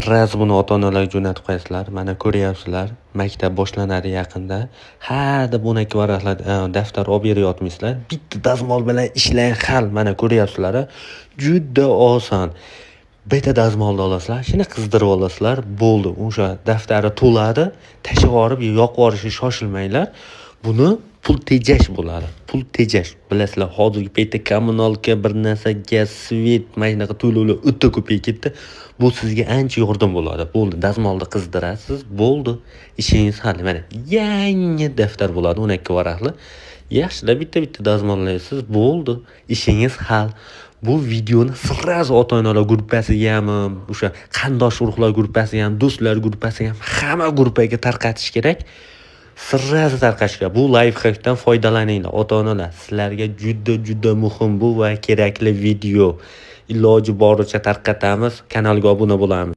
sirras buni ota-onalarga jo'natib qo'yasizlar. Mana ko'ryapsizlar, maktab boshlanadi yaqinda. Ha deb 12 varaqlab daftar olib beryapmizlar. Bitta dazmol bilan ishlang hal. Mana ko'ryapsizlar. Juda oson. Bitta dazmolni olasizlar, shuni qizdirib olasizlar, bo'ldi. O'sha daftari to'ladi, tashib yorib, yoqib yorishga shoshilmanglar. Buni pul tejash bo'ladi. Pul tejash. Bilasizlar, hozirgi paytda kommunalka bir narsa, gaz, svet, mashinaga to'lovlar o'ta ko'payib ketdi. Bu sizga ancha yordam bo'ladi. Bo'ldi, dazmolni qizdirasiz, bo'ldi. Ishingiz hal. Mana yangi daftar bo'ladi, 12 varaqli. Yaxshilab bitta-bitta dazmollaysiz, bo'ldi. Ishingiz hal. Bu videoni sirras ota-onalar gruppasiga ham, o'sha qarindosh urug'lar gruppasiga ham, do'stlar gruppasiga ham, hamma gruppaga tarqatish kerak. Sirras tarqatish kerak. Bu lifehackdan foydalaninglar ota-onalar. Sizlarga juda muhim bu va kerakli video. Iloji boricha tarqatamiz, kanalga obuna bo'lamiz.